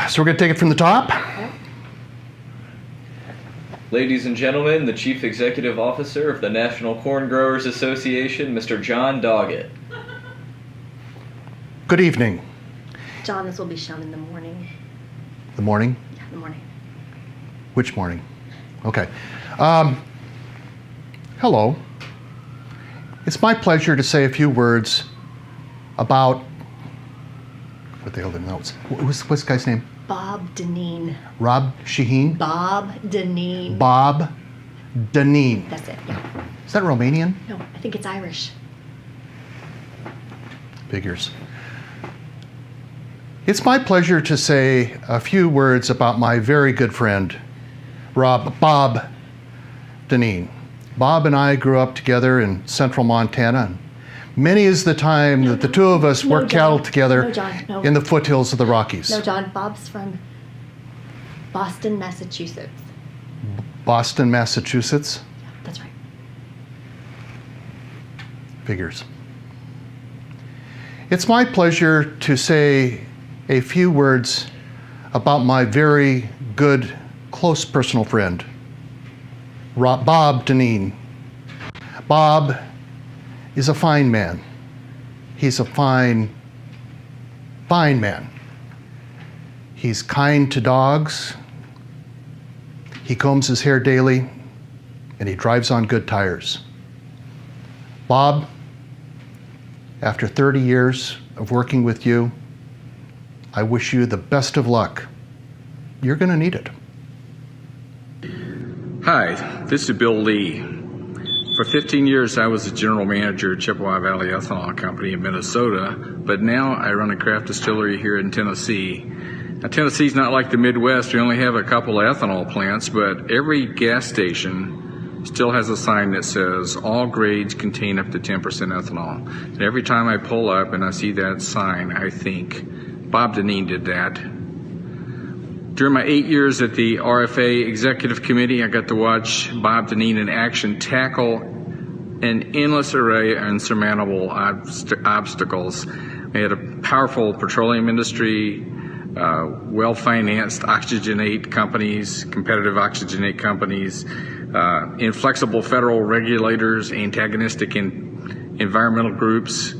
So we're going to take it from the top. Ladies and gentlemen, the Chief Executive Officer of the National Corn Growers Association, Mr. John Doggett. Good evening. John, this will be shown in the morning. The morning? Yeah, the morning. Which morning? Okay. Hello. It's my pleasure to say a few words about, what the hell are the notes? What's the guy's name? Bob Dineen. Rob Shaheen? Bob Dineen. Bob Dineen. That's it, yeah. Is that Romanian? No, I think it's Irish. Figures. It's my pleasure to say a few words about my very good friend, Bob Dineen. Bob and I grew up together in central Montana. And many is the time that the two of us worked cattle together in the foothills of the Rockies. No, John, Bob's from Boston, Massachusetts. Boston, Massachusetts? Yeah, that's right. Figures. It's my pleasure to say a few words about my very good, close personal friend, Bob Dineen. Bob is a fine man. He's a fine man. He's kind to dogs. He combs his hair daily, and he drives on good tires. Bob, after 30 years of working with you, I wish you the best of luck. You're going to need it. Hi, this is Bill Lee. For 15 years, I was the general manager at Chippewa Valley Ethanol Company in Minnesota, but now I run a craft distillery here in Tennessee. Now, Tennessee's not like the Midwest. We only have a couple of ethanol plants, but every gas station still has a sign that says all grades contain up to 10% ethanol. And every time I pull up and I see that sign, I think, Bob Dineen did that. During my 8 years at the RFA Executive Committee, I got to watch Bob Dineen in action tackle an endless array of insurmountable obstacles. We had a powerful petroleum industry, well-financed oxygenate companies, competitive oxygenate companies, inflexible federal regulators, antagonistic environmental groups,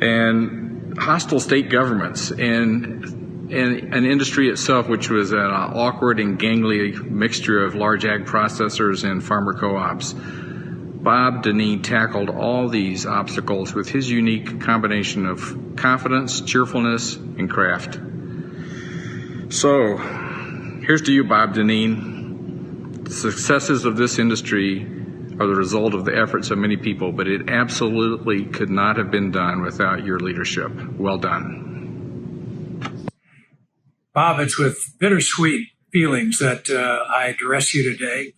and hostile state governments, and an industry itself which was an awkward and gangly mixture of large ag processors and farmer co-ops. Bob Dineen tackled all these obstacles with his unique combination of confidence, cheerfulness, and craft. So, here's to you, Bob Dineen. The successes of this industry are the result of the efforts of many people, but it absolutely could not have been done without your leadership. Well done. Bob, it's with bittersweet feelings that I address you today.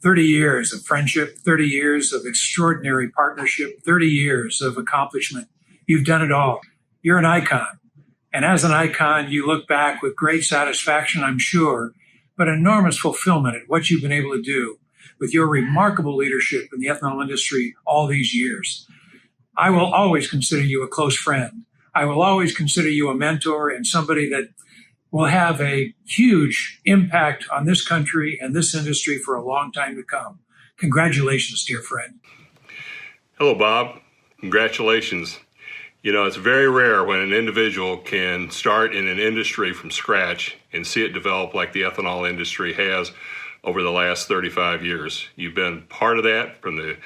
30 years of friendship, 30 years of extraordinary partnership, 30 years of accomplishment. You've done it all. You're an icon. And as an icon, you look back with great satisfaction, I'm sure, but enormous fulfillment at what you've been able to do with your remarkable leadership in the ethanol industry all these years. I will always consider you a close friend. I will always consider you a mentor and somebody that will have a huge impact on this country and this industry for a long time to come. Congratulations, dear friend. Hello, Bob. Congratulations. You know, it's very rare when an individual can start in an industry from scratch and see it develop like the ethanol industry has over the last 35 years. You've been part of that from the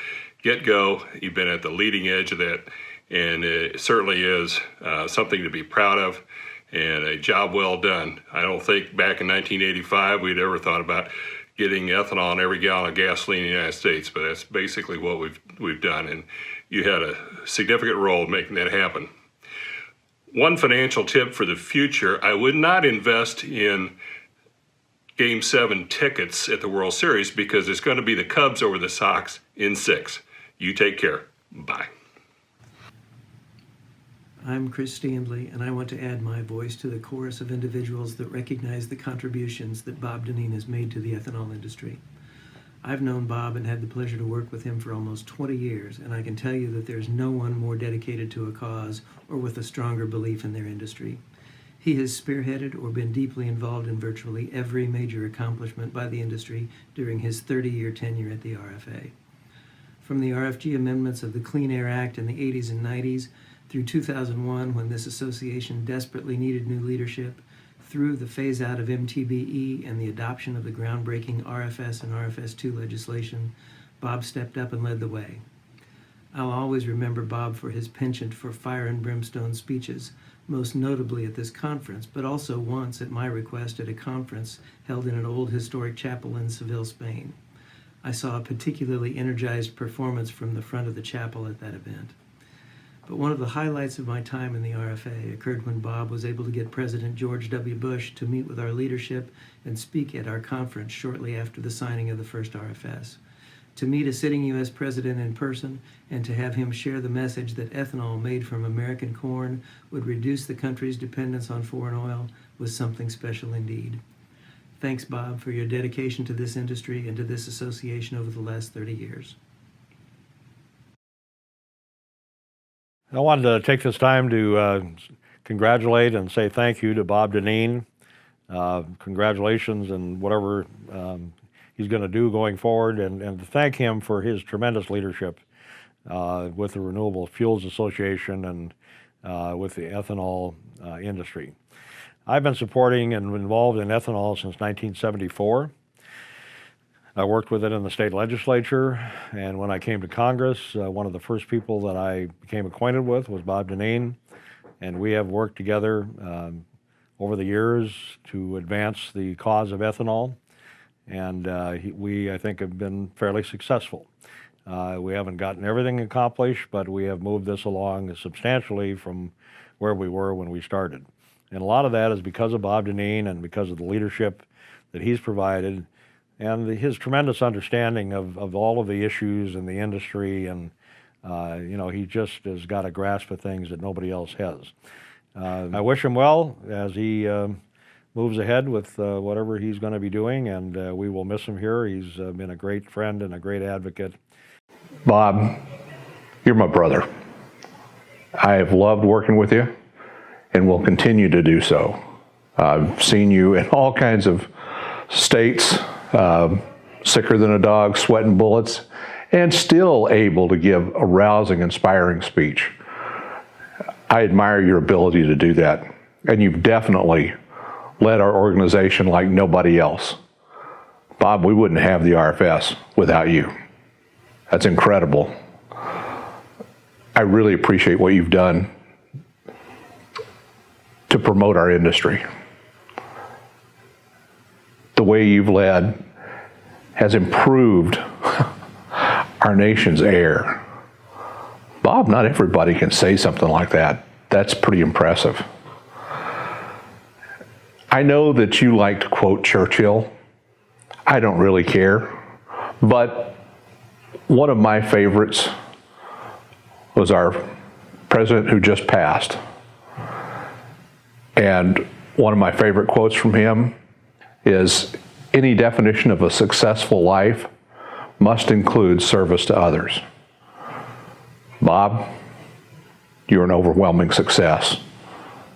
get-go. You've been at the leading edge of that, and it certainly is something to be proud of and a job well done. I don't think back in 1985 we'd ever thought about getting ethanol in every gallon of gasoline in the United States, but that's basically what we've done, and you had a significant role in making that happen. One financial tip for the future: I would not invest in Game 7 tickets at the World Series because it's going to be the Cubs over the Sox in 6. You take care. Bye. I'm Chris Standley, and I want to add my voice to the chorus of individuals that recognize the contributions that Bob Dineen has made to the ethanol industry. I've known Bob and had the pleasure to work with him for almost 20 years, and I can tell you that there's no one more dedicated to a cause or with a stronger belief in their industry. He has spearheaded or been deeply involved in virtually every major accomplishment by the industry during his 30-year tenure at the RFA. From the RFG amendments of the Clean Air Act in the 80s and 90s, through 2001 when this association desperately needed new leadership, through the phase-out of MTBE and the adoption of the groundbreaking RFS and RFS2 legislation, Bob stepped up and led the way. I'll always remember Bob for his penchant for fire and brimstone speeches, most notably at this conference, but also once at my request at a conference held in an old historic chapel in Seville, Spain. I saw a particularly energized performance from the front of the chapel at that event. But one of the highlights of my time in the RFA occurred when Bob was able to get President George W. Bush to meet with our leadership and speak at our conference shortly after the signing of the first RFS. To meet a sitting U.S. president in person and to have him share the message that ethanol made from American corn would reduce the country's dependence on foreign oil was something special indeed. Thanks, Bob, for your dedication to this industry and to this association over the last 30 years. I wanted to take this time to congratulate and say thank you to Bob Dineen. Congratulations and whatever he's going to do going forward, and to thank him for his tremendous leadership with the Renewable Fuels Association and with the ethanol industry. I've been supporting and involved in ethanol since 1974. I worked with it in the state legislature, and when I came to Congress, one of the first people that I became acquainted with was Bob Dineen, and we have worked together over the years to advance the cause of ethanol, and we, I think, have been fairly successful. We haven't gotten everything accomplished, but we have moved this along substantially from where we were when we started. And a lot of that is because of Bob Dineen and because of the leadership that he's provided and his tremendous understanding of all of the issues in the industry, and he just has got a grasp of things that nobody else has. I wish him well as he moves ahead with whatever he's going to be doing, and we will miss him here. He's been a great friend and a great advocate. Bob, you're my brother. I have loved working with you and will continue to do so. I've seen you in all kinds of states, sicker than a dog, sweating bullets, and still able to give a rousing, inspiring speech. I admire your ability to do that, and you've definitely led our organization like nobody else. Bob, we wouldn't have the RFS without you. That's incredible. I really appreciate what you've done to promote our industry. The way you've led has improved our nation's air. Bob, not everybody can say something like that. That's pretty impressive. I know that you like to quote Churchill. I don't really care, but one of my favorites was our president who just passed. And one of my favorite quotes from him is, "Any definition of a successful life must include service to others." Bob, you're an overwhelming success.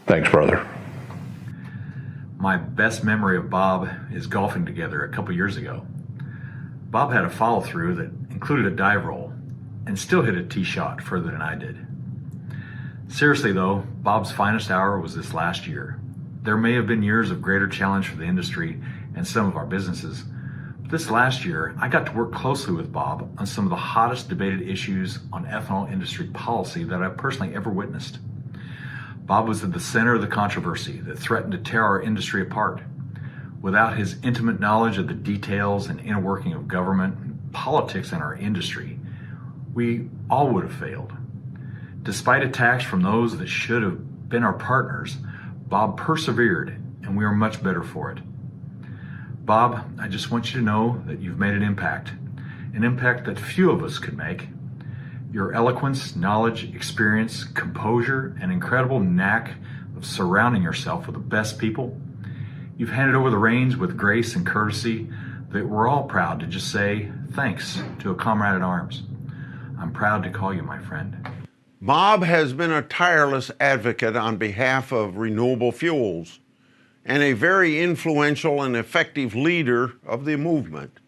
Thanks, brother. My best memory of Bob is golfing together a couple years ago. Bob had a follow-through that included a dive roll and still hit a tee shot further than I did. Seriously though, Bob's finest hour was this last year. There may have been years of greater challenge for the industry and some of our businesses, but this last year I got to work closely with Bob on some of the hottest debated issues on ethanol industry policy that I've personally ever witnessed. Bob was at the center of the controversy that threatened to tear our industry apart. Without his intimate knowledge of the details and inner working of government and politics in our industry, we all would have failed. Despite attacks from those that should have been our partners, Bob persevered, and we are much better for it. Bob, I just want you to know that you've made an impact that few of us could make. Your eloquence, knowledge, experience, composure, and incredible knack of surrounding yourself with the best people. You've handed over the reins with grace and courtesy that we're all proud to just say thanks to a comrade at arms. I'm proud to call you my friend. Bob has been a tireless advocate on behalf of renewable fuels and a very influential and effective leader of the movement.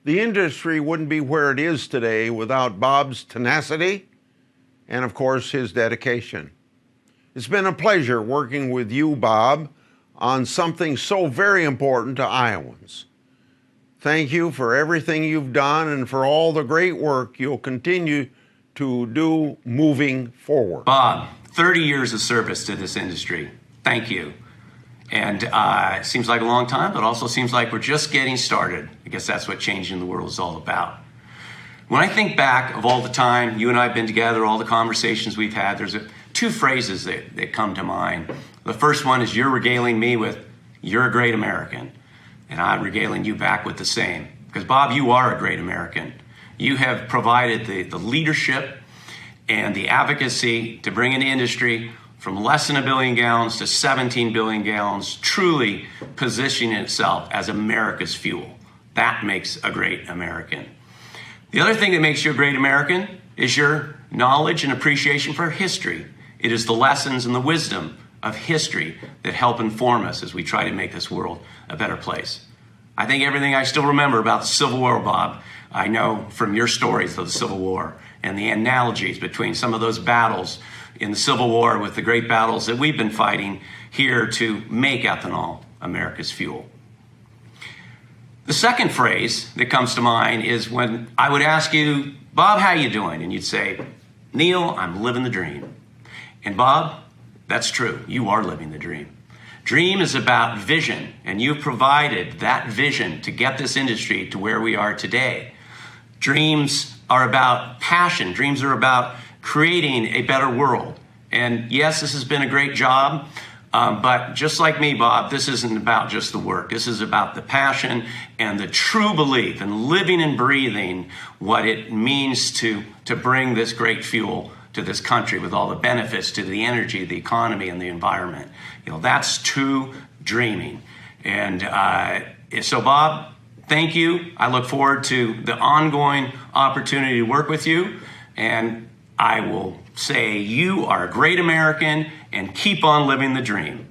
The industry wouldn't be where it is today without Bob's tenacity and, of course, his dedication. It's been a pleasure working with you, Bob, on something so very important to Iowans. Thank you for everything you've done and for all the great work you'll continue to do moving forward. Bob, 30 years of service to this industry. Thank you. And it seems like a long time, but also seems like we're just getting started. I guess that's what changing the world is all about. When I think back of all the time you and I have been together, all the conversations we've had, there's two phrases that come to mind. The first one is you're regaling me with, you're a great American. And I'm regaling you back with the same. Because Bob, you are a great American. You have provided the leadership and the advocacy to bring an industry from less than 1 billion gallons to 17 billion gallons, truly positioning itself as America's fuel. That makes a great American. The other thing that makes you a great American is your knowledge and appreciation for history. It is the lessons and the wisdom of history that help inform us as we try to make this world a better place. I think everything I still remember about the Civil War, Bob, I know from your stories of the Civil War and the analogies between some of those battles in the Civil War with the great battles that we've been fighting here to make ethanol America's fuel. The second phrase that comes to mind is when I would ask you, Bob, how you doing? And you'd say, Neil, I'm living the dream. And Bob, that's true. You are living the dream. Dream is about vision, and you've provided that vision to get this industry to where we are today. Dreams are about passion. Dreams are about creating a better world. And yes, this has been a great job, but just like me, Bob, this isn't about just the work. This is about the passion and the true belief and living and breathing what it means to bring this great fuel to this country with all the benefits to the energy, the economy, and the environment. You know, that's true dreaming. And so, Bob, thank you. I look forward to the ongoing opportunity to work with you. And I will say you are a great American and keep on living the dream.